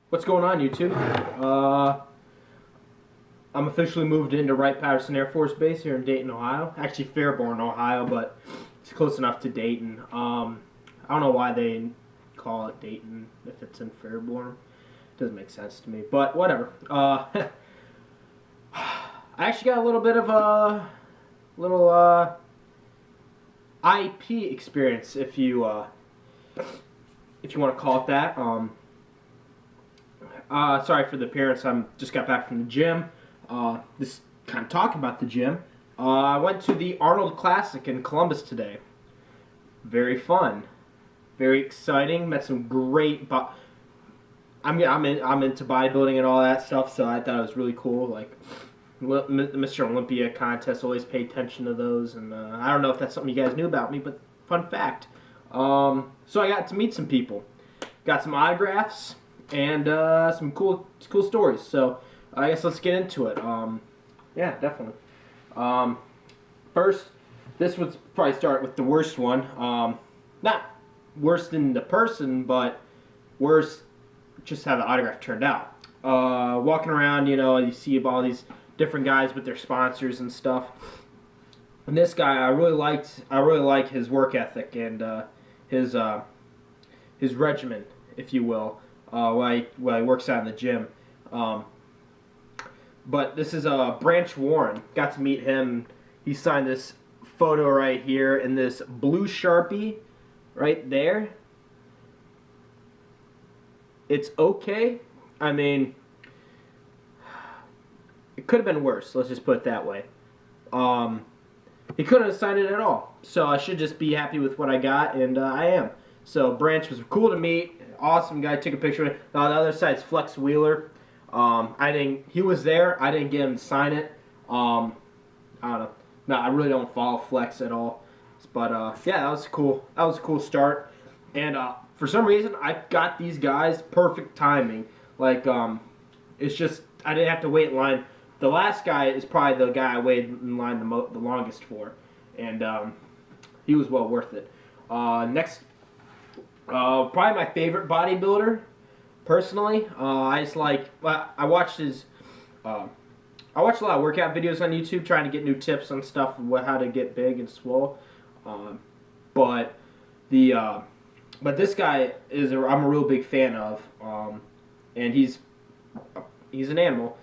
What's going on, YouTube? I'm officially moved into Wright-Patterson Air Force Base here in Dayton, Ohio. Actually, Fairborn, Ohio, but it's close enough to Dayton. I don't know why they call it Dayton if it's in Fairborn. It doesn't make sense to me, but whatever. I actually got a little bit of a little IP experience, if you want to call it that. Sorry for the appearance. I just got back from the gym. This kind of talk about the gym. I went to the Arnold Classic in Columbus today. Very fun, very exciting. Met some great. I'm into bodybuilding and all that stuff, so I thought it was really cool. Like Mr. Olympia contest, always pay attention to those, and I don't know if that's something you guys knew about me, but fun fact. So I got to meet some people, got some autographs, and some cool stories. So I guess let's get into it. Yeah, definitely. First, this would probably start with the worst one. Not worse than the person, but worse just how the autograph turned out. Walking around, you see all these different guys with their sponsors and stuff. And this guy, I really like his work ethic and his regimen, if you will, while he works out in the gym. But this is Branch Warren. Got to meet him. He signed this photo right here in this blue Sharpie right there. It's okay. I mean, it could have been worse. Let's just put it that way. He couldn't have signed it at all. So I should just be happy with what I got, and I am. So Branch was cool to meet. Awesome guy. Took a picture with him. On the other side is Flex Wheeler. He was there. I didn't get him to sign it. I don't know. No, I really don't follow Flex at all. But yeah, that was cool. That was a cool start. And for some reason, I got these guys perfect timing. Like it's just I didn't have to wait in line. The last guy is probably the guy I waited in line the longest for, and he was well worth it. Next, probably my favorite bodybuilder. Personally, I watched his. I watch a lot of workout videos on YouTube, trying to get new tips on stuff, how to get big and swole. But this guy I'm a real big fan of, and he's an animal.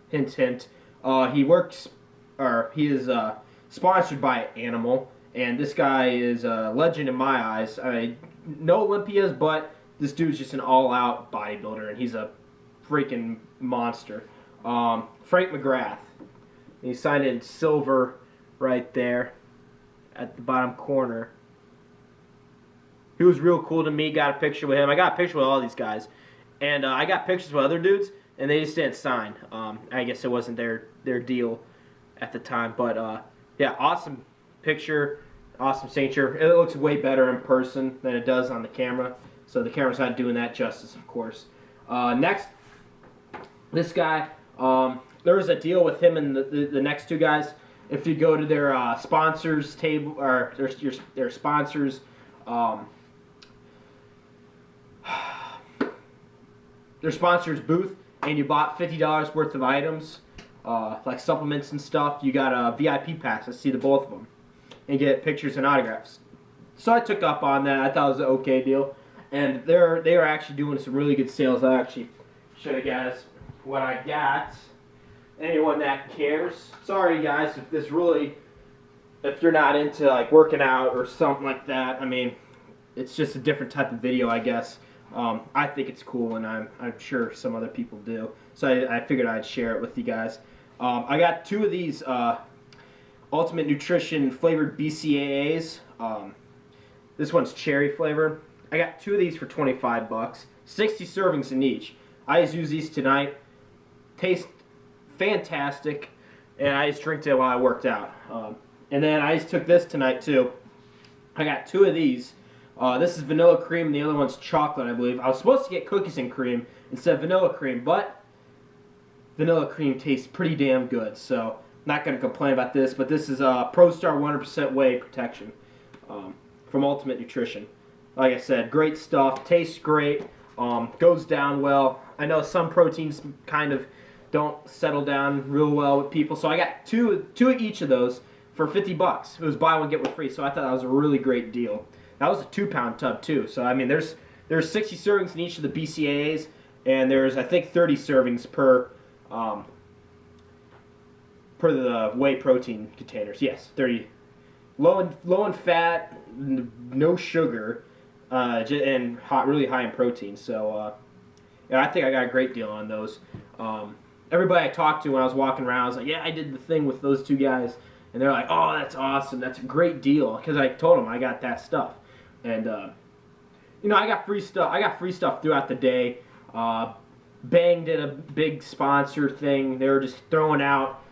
Hint, hint. He is sponsored by Animal, and this guy is a legend in my eyes. I mean, no Olympias, but this dude's just an all-out bodybuilder, and he's a freaking monster. Frank McGrath. He signed in silver right there at the bottom corner. He was real cool to me. Got a picture with him. I got a picture with all these guys, and I got pictures with other dudes, and they just didn't sign. I guess it wasn't their deal at the time, but yeah, awesome picture, awesome signature. It looks way better in person than it does on the camera. So the camera's not doing that justice, of course. Next, this guy, there was a deal with him and the next two guys. If you go to their sponsors table, or their sponsors, their sponsors booth, and you bought $50 worth of items, like supplements and stuff, you got a VIP pass to see the both of them and get pictures and autographs. So I took up on that. I thought it was an okay deal. And they are actually doing some really good sales. I'll actually show you guys what I got. Anyone that cares. Sorry guys if you're not into like working out or something like that. I mean, it's just a different type of video, I guess. I think it's cool, and I'm sure some other people do. So I figured I'd share it with you guys. I got two of these Ultimate Nutrition flavored BCAAs. This one's cherry flavor. I got two of these for 25 bucks, 60 servings in each. I just use these tonight. Taste fantastic, and I just drank it while I worked out. And then I just took this tonight too. I got two of these. This is vanilla cream, and the other one's chocolate, I believe. I was supposed to get cookies and cream instead of vanilla cream, but vanilla cream tastes pretty damn good, so not going to complain about this. But this is ProStar 100% Whey Protection from Ultimate Nutrition. Like I said, great stuff, tastes great. Goes down well. I know some proteins kind of don't settle down real well with people, so I got two of each of those for $50. It was buy one get one free, so I thought that was a really great deal. That was a 2-pound tub too, so I mean there's 60 servings in each of the BCAAs, and there's I think 30 servings per the whey protein containers. Yes, 30. Low in fat, no sugar, and really high in protein. So yeah, I think I got a great deal on those. Everybody I talked to when I was walking around, I was like, yeah, I did the thing with those two guys. And they're like, oh, that's awesome. That's a great deal. Because I told them I got that stuff. And, you know, I got free stuff. I got free stuff throughout the day. Bang did a big sponsor thing. They were just throwing out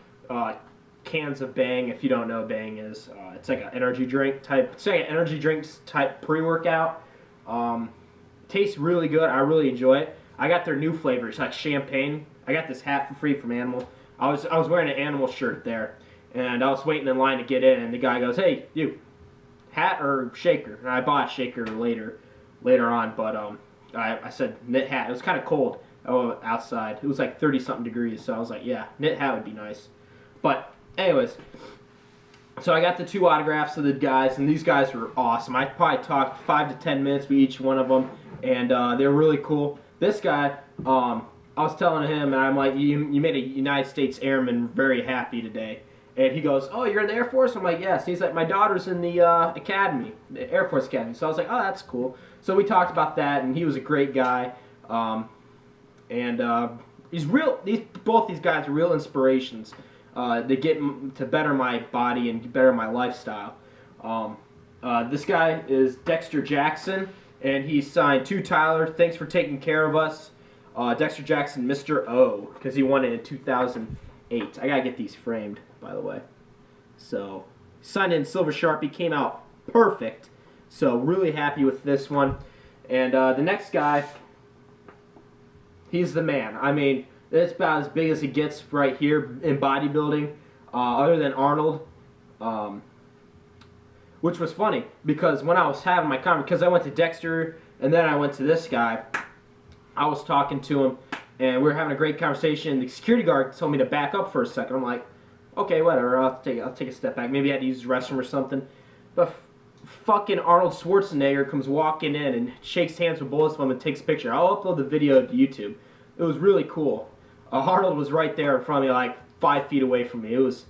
cans of Bang. If you don't know what Bang is, it's like an energy drink type. It's like an energy drinks type pre-workout. Tastes really good. I really enjoy it. I got their new flavors, like champagne. I got this hat for free from Animal. I was wearing an Animal shirt there, and I was waiting in line to get in, and the guy goes, "Hey, you, hat or shaker?" And I bought a shaker later on, but I said knit hat. It was kind of cold outside. It was like 30-something degrees, so I was like, yeah, knit hat would be nice. But anyways, so I got the 2 autographs of the guys, and these guys were awesome. I probably talked 5 to 10 minutes with each one of them, and they were really cool. This guy, I was telling him, and I'm like, you made a United States Airman very happy today. And he goes, oh, you're in the Air Force? I'm like, yes. And he's like, my daughter's in the academy, the Air Force Academy. So I was like, oh, that's cool. So we talked about that, and he was a great guy. He's real. Both these guys are real inspirations to get to better my body and better my lifestyle. This guy is Dexter Jackson, and he signed to Tyler. Thanks for taking care of us. Dexter Jackson, Mr. O, because he won it in 2008. I gotta get these framed, by the way. So, signed in Silver Sharpie, came out perfect. So, really happy with this one. And the next guy, he's the man. I mean, it's about as big as it gets right here in bodybuilding, other than Arnold. Which was funny, because when I was having my conversation, because I went to Dexter, and then I went to this guy, I was talking to him, and we were having a great conversation. The security guard told me to back up for a second. I'm like, okay, whatever, I'll take a step back. Maybe I had to use the restroom or something. But fucking Arnold Schwarzenegger comes walking in and shakes hands with both of them and takes a picture. I'll upload the video to YouTube. It was really cool. Arnold was right there in front of me, like 5 feet away from me. It was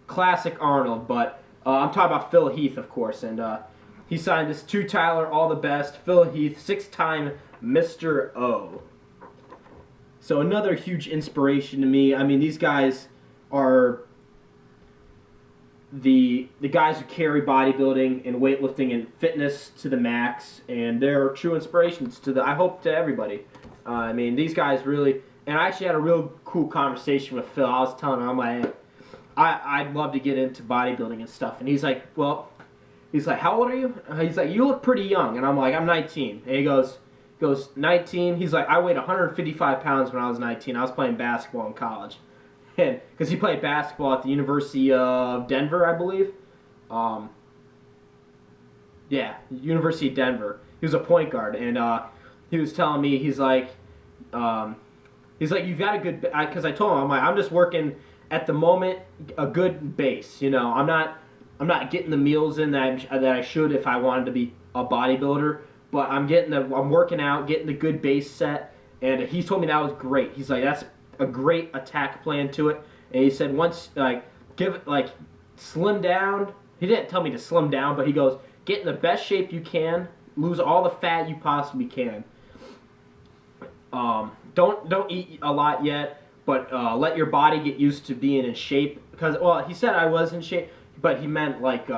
classic Arnold, but I'm talking about Phil Heath, of course, and he signed this to Tyler, all the best. Phil Heath, 6-time Mr. O. So another huge inspiration to me. I mean, these guys are the guys who carry bodybuilding and weightlifting and fitness to the max, and they're true inspirations to I hope to everybody. I mean, these guys really, and I actually had a real cool conversation with Phil. I was telling him, I'm like, I'd love to get into bodybuilding and stuff, and he's like, well, he's like, how old are you? He's like, you look pretty young, and I'm like, I'm 19, and he goes 19. He's like, I weighed 155 pounds when I was 19. I was playing basketball in college, and because he played basketball at the University of Denver, I believe. Yeah, University of Denver. He was a point guard, and he was telling me, he's like, you've got a good, because I told him, I'm like, I'm just working at the moment a good base. You know, I'm not getting the meals in that I should if I wanted to be a bodybuilder. But I'm working out, getting the good base set, and he told me that was great. He's like, that's a great attack plan to it. And he said once, slim down. He didn't tell me to slim down, but he goes, get in the best shape you can, lose all the fat you possibly can. Don't eat a lot yet, but let your body get used to being in shape. Because, well, he said I was in shape, but he meant like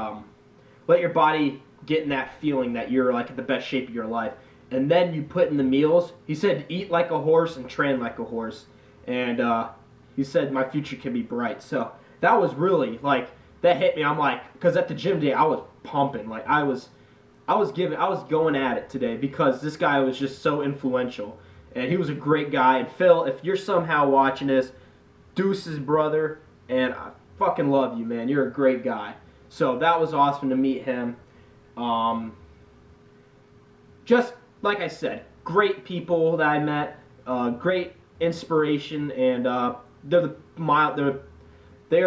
let your body get in that feeling that you're like at the best shape of your life, and then you put in the meals. He said eat like a horse and train like a horse, and he said my future can be bright. So that was really like, that hit me. I'm like, because at the gym today I was pumping, like I was going at it today because this guy was just so influential, and he was a great guy. And Phil, if you're somehow watching this, Deuce's brother, and I fucking love you, man. You're a great guy. So that was awesome to meet him. Just like I said, great people that I met, great inspiration, and they are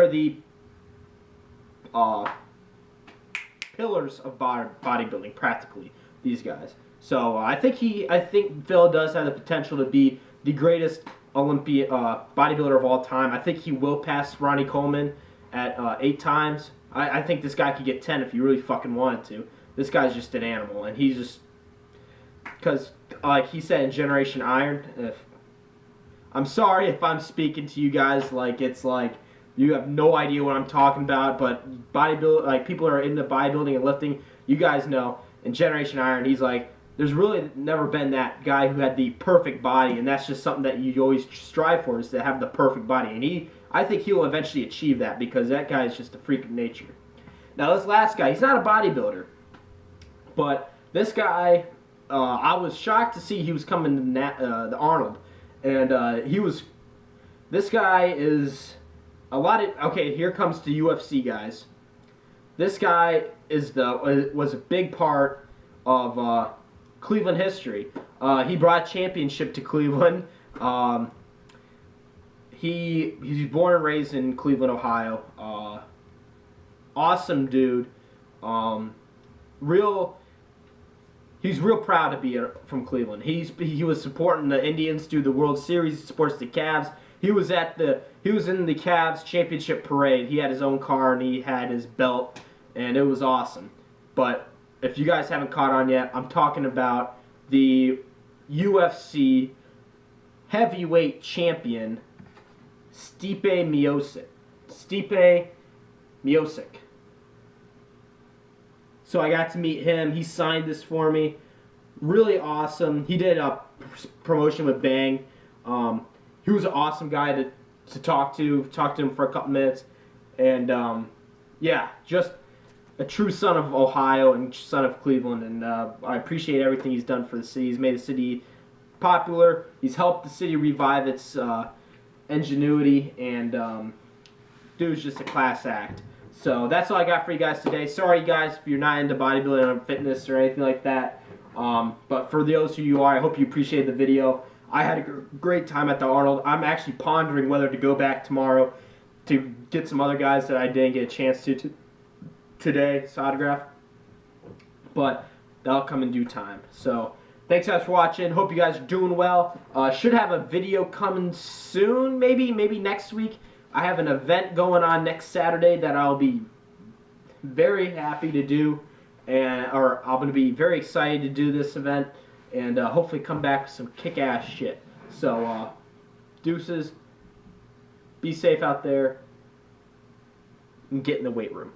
the pillars of bodybuilding, practically, these guys. So I think Phil does have the potential to be the greatest Olympian bodybuilder of all time. I think he will pass Ronnie Coleman at 8 times. I think this guy could get 10 if he really fucking wanted to. This guy's just an animal, and he's just, because like he said in Generation Iron, I'm sorry if I'm speaking to you guys like it's like you have no idea what I'm talking about, but like people are into bodybuilding and lifting, you guys know. In Generation Iron, he's like, there's really never been that guy who had the perfect body, and that's just something that you always strive for, is to have the perfect body. And I think he will eventually achieve that, because that guy is just a freak of nature. Now this last guy, he's not a bodybuilder, but this guy, I was shocked to see he was coming to the Arnold, and this guy is okay, here comes the UFC guys. This guy was a big part of Cleveland history. He brought championship to Cleveland. He's born and raised in Cleveland, Ohio. Awesome dude. He's real proud to be from Cleveland. He was supporting the Indians through the World Series. He supports the Cavs. He was in the Cavs championship parade. He had his own car and he had his belt, and it was awesome. But if you guys haven't caught on yet, I'm talking about the UFC heavyweight champion, Stipe Miocic. Stipe Miocic. So I got to meet him. He signed this for me. Really awesome. He did a promotion with Bang. He was an awesome guy to talk to. Talked to him for a couple minutes. And yeah, just a true son of Ohio and son of Cleveland. And I appreciate everything he's done for the city. He's made the city popular. He's helped the city revive its ingenuity. And dude's just a class act. So that's all I got for you guys today. Sorry, guys, if you're not into bodybuilding or fitness or anything like that. But for those who you are, I hope you appreciate the video. I had a great time at the Arnold. I'm actually pondering whether to go back tomorrow to get some other guys that I didn't get a chance to today, autograph. But that'll come in due time. So thanks, guys, for watching. Hope you guys are doing well. Should have a video coming soon, maybe next week. I have an event going on next Saturday that I'll be very happy to do, or I'm going to be very excited to do this event, and hopefully come back with some kick-ass shit. So, deuces, be safe out there, and get in the weight room.